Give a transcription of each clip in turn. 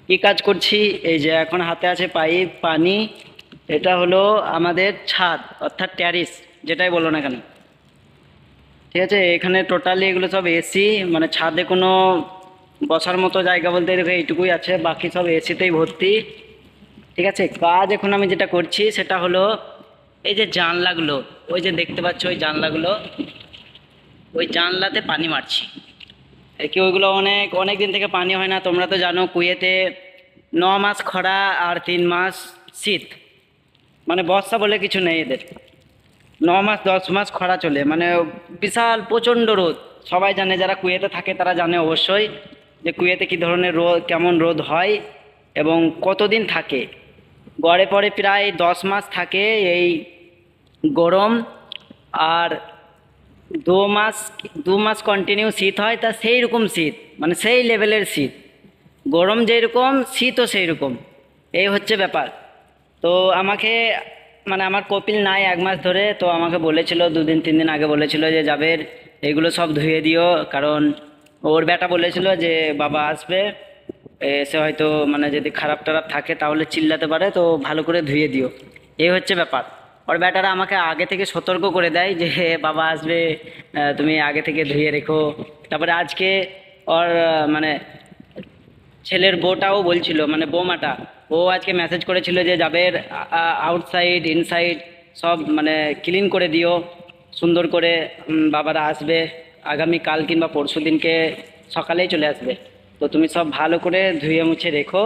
কি কাজ করছি? এই যে এখন হাতে আছে পাইপ, পানি। এটা হলো আমাদের ছাদ, অর্থাৎ ট্যারিস, যেটাই বলো না কেন। ঠিক আছে, এখানে টোটালি এগুলো সব এসি, মানে ছাদে কোনো বসার মতো জায়গা বলতে দেখো এইটুকুই আছে, বাকি সব এসিতেই ভর্তি। ঠিক আছে, কাজ এখন আমি যেটা করছি সেটা হলো এই যে জানলাগুলো, ওই যে দেখতে পাচ্ছ ওই জানলাগুলো, ওই জানলাতে পানি মারছি। আর কি ওইগুলো অনেক অনেক দিন থেকে পানি হয় না, তোমরা তো জানো কুয়েতে 9 মাস খরা আর 3 মাস শীত, মানে বর্ষা বলে কিছু নেই এদের। 9 মাস 10 মাস খরা চলে, মানে বিশাল প্রচণ্ড রোদ। সবাই জানে, যারা কুয়েতে থাকে তারা জানে অবশ্যই যে কুয়েতে কী ধরনের রোদ, কেমন রোদ হয় এবং কতদিন থাকে। গড়ে পড়ে প্রায় 10 মাস থাকে এই গরম, আর 2 মাস 2 মাস কন্টিনিউ শীত হয়। তা সেই রকম শীত, মানে সেই লেভেলের শীত। গরম যেই রকম, শীতও সেই রকম। এই হচ্ছে ব্যাপার। তো আমাকে, মানে আমার কপিল নাই 1 মাস ধরে, তো আমাকে বলেছিল 2 দিন 3 দিন আগে বলেছিল যে জাবের এগুলো সব ধুয়ে দিও, কারণ ওর বেটা বলেছিল যে বাবা আসবে, এসে হয়তো মানে যদি খারাপ টারাপ থাকে তাহলে চিল্লাতে পারে, তো ভালো করে ধুয়ে দিও। এই হচ্ছে ব্যাপার। ওর বেটারা আমাকে আগে থেকে সতর্ক করে দেয় যে বাবা আসবে, তুমি আগে থেকে ধুয়ে রেখো। তারপরে আজকে ওর মানে ছেলের বউটাও বলছিল, মানে বৌমাটা, ও আজকে মেসেজ করেছিল যে জাবের আউটসাইড ইনসাইড সব মানে ক্লিন করে দিও সুন্দর করে। বাবারা আসবে আগামী কাল কিংবা পরশু দিনকে সকালেই চলে আসবে, তো তুমি সব ভালো করে ধুয়ে মুছে রেখো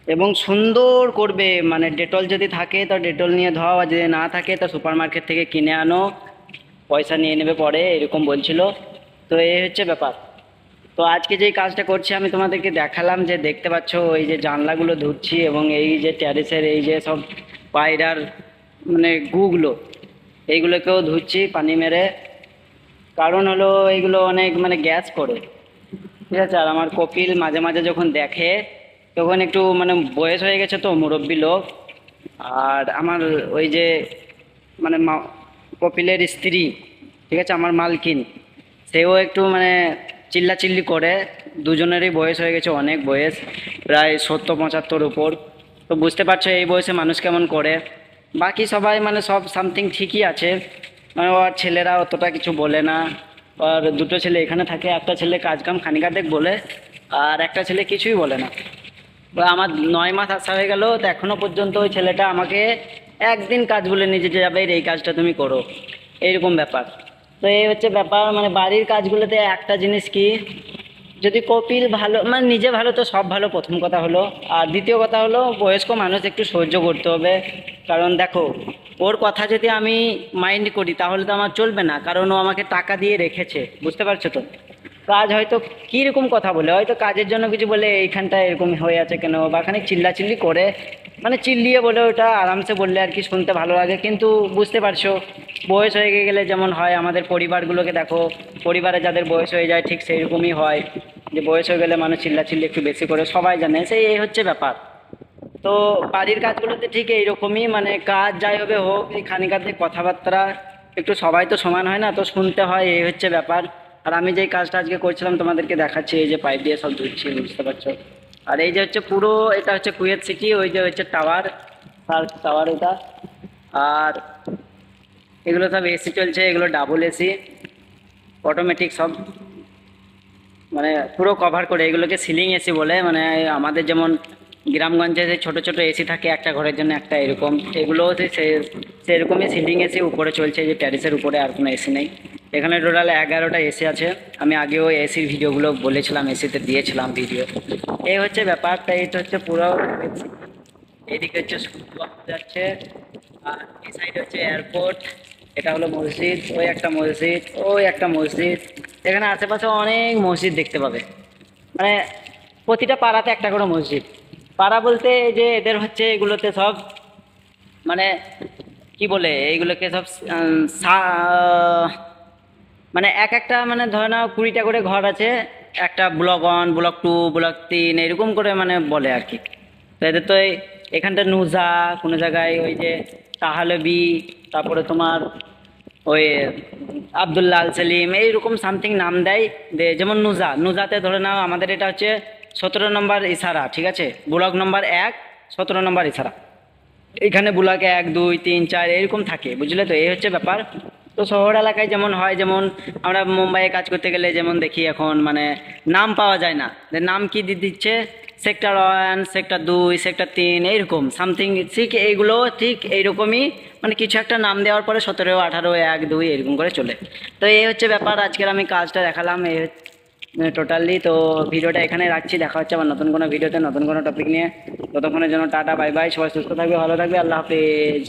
এবং সুন্দর করবে। মানে ডেটল যদি থাকে তো ডেটল নিয়ে ধোও, আর যদি না থাকে তো সুপার মার্কেট থেকে কিনে আনো, পয়সা নিয়ে নেবে পরে, এরকম বলছিল। তো এই হচ্ছে ব্যাপার। তো আজকে যেই কাজটা করছি আমি তোমাদেরকে দেখালাম, যে দেখতে পাচ্ছ ওই যে জানলাগুলো ধুচ্ছি এবং এই যে ট্যারিসের এই যে সব পায়রার মানে গুগুলো, এইগুলোকেও ধুচ্ছি পানি মেরে। কারণ হলো এইগুলো অনেক মানে গ্যাস করে। ঠিক আছে, আর আমার কপিল মাঝে মাঝে যখন দেখে, তখন একটু মানে বয়স হয়ে গেছে তো, মুরব্বী লোক। আর আমার ওই যে মানে কপিলের স্ত্রী, ঠিক আছে, আমার মালকিন, সেও একটু মানে চিল্লাচিল্লি করে। দুজনেরই বয়স হয়ে গেছে, অনেক বয়স, প্রায় 70-75 উপর। তো বুঝতে পারছো এই বয়সে মানুষ কেমন করে। বাকি সবাই মানে সব সামথিং ঠিকই আছে, মানে ওর ছেলেরা অতটা কিছু বলে না। আর দুটো ছেলে এখানে থাকে, একটা ছেলে কাজ কাম খানিকাদেক বলে, আর একটা ছেলে কিছুই বলে না। বা আমার 9 মাস আসা হয়ে গেল, তো এখনো পর্যন্ত ওই ছেলেটা আমাকে একদিন কাজ বলে নিয়ে যেতে যাবে, এই কাজটা তুমি করো, এইরকম ব্যাপার। তো এই হচ্ছে ব্যাপার, মানে বাড়ির কাজগুলোতে একটা জিনিস কি, যদি কপিল ভালো, মানে নিজে ভালো তো সব ভালো, প্রথম কথা হলো। আর দ্বিতীয় কথা হলো বয়স্ক মানুষ একটু সহ্য করতে হবে। কারণ দেখো, ওর কথা যদি আমি মাইন্ড করি তাহলে তো আমার চলবে না, কারণ ও আমাকে টাকা দিয়ে রেখেছে, বুঝতে পারছো তো। কাজ হয়তো কীরকম কথা বলে, হয়তো কাজের জন্য কিছু বলে এইখানটা এরকম হয়ে আছে কেন, বা খানিক চিল্লাচিল্লি করে, মানে চিল্লিয়ে বলে, ওটা আরামসে বললে আর কি শুনতে ভালো লাগে। কিন্তু বুঝতে পারছো বয়স হয়ে গেলে যেমন হয়, আমাদের পরিবারগুলোকে দেখো, পরিবারে যাদের বয়স হয়ে যায় ঠিক সেই রকমই হয়, যে বয়স হয়ে গেলে মানুষ চিল্লাচিল্লি একটু বেশি করে, সবাই জানে, সেই এই হচ্ছে ব্যাপার। তো বাড়ির কাজগুলোতে ঠিক এইরকমই, মানে কাজ যাই হবে হোক, এই খানিকাতে কথাবার্তা একটু, সবাই তো সমান হয় না, তো শুনতে হয়, এই হচ্ছে ব্যাপার। আর আমি যেই কাজটা আজকে করছিলাম তোমাদেরকে দেখাচ্ছি, এই যে পাইপ দিয়ে সব ধুচ্ছি, বুঝতে পারছো। আর এই যে হচ্ছে পুরো, এটা হচ্ছে কুয়েত সিটি, ওই যে হচ্ছে টাওয়ার, তার টাওয়ার এটা। আর এগুলো সব এসি চলছে, এগুলো ডাবল এসি, অটোমেটিক সব, মানে পুরো কভার করে। এগুলোকে সিলিং এসি বলে, মানে আমাদের যেমন গ্রামগঞ্জে যে ছোটো ছোটো এসি থাকে একটা ঘরের জন্য একটা, এরকম এগুলোও সেরকমই সিলিং এসি উপরে চলছে, যে ট্যারিসের উপরে আর কোনো এসি নেই। এখানে টোটাল 11টা এসি আছে। আমি আগেও এসির ভিডিওগুলো বলেছিলাম, এসিতে দিয়েছিলাম ভিডিও। এই হচ্ছে ব্যাপারটা, এইটা হচ্ছে পুরো। এইদিকে হচ্ছে সূর্য যাচ্ছে, আর এই সাইড হচ্ছে এয়ারপোর্ট। এটা হলো মসজিদ, ওই একটা মসজিদ, ওই একটা মসজিদ। এখানে আশেপাশে অনেক মসজিদ দেখতে পাবে, মানে প্রতিটা পাড়াতে একটা করে মসজিদ। পাড়া বলতে এই যে এদের হচ্ছে এগুলোতে সব, মানে কি বলে এইগুলোকে সব মানে এক একটা, মানে ধরে নাও 20টা করে ঘর আছে, একটা ব্লক 1 ব্লক 2 ব্লক 3 এরকম করে মানে বলে আর কি। তো এদের তো এখানটা নুজা, কোনো জায়গায় ওই যে তাহলেবি, তারপরে তোমার ওই আবদুল্লাহ আল সেলিম, এইরকম সামথিং নাম দেয়। যেমন নুজা, নুজাতে ধরে নাও আমাদের এটা হচ্ছে 17 নম্বর ইশারা, ঠিক আছে, ব্লক নম্বর 1 17 নম্বর ইশারা। এখানে ব্লকে 1 2 3 4 এরকম থাকে, বুঝলে তো, এই হচ্ছে ব্যাপার। তো শহর এলাকায় যেমন হয়, যেমন আমরা মুম্বাইয়ে কাজ করতে গেলে যেমন দেখি এখন মানে নাম পাওয়া যায় না, যে নাম কি দিচ্ছে, সেক্টর 1 সেক্টর 2 সেক্টর 3 এইরকম সামথিং, ঠিক এইগুলো ঠিক এইরকমই, মানে কিছু একটা নাম দেওয়ার পরে 17 18 1 2 এরকম করে চলে। তো এই হচ্ছে ব্যাপার, আজকের আমি কাজটা দেখালাম এই টোটালি। তো ভিডিওটা এখানে রাখছি, দেখা হচ্ছে আবার নতুন কোনো ভিডিওতে নতুন কোনো টপিক নিয়ে। ততক্ষণের জন্য টাটা বাই বাই, সবাই সুস্থ থাকবে, ভালো থাকবে, আল্লাহ হাফেজ।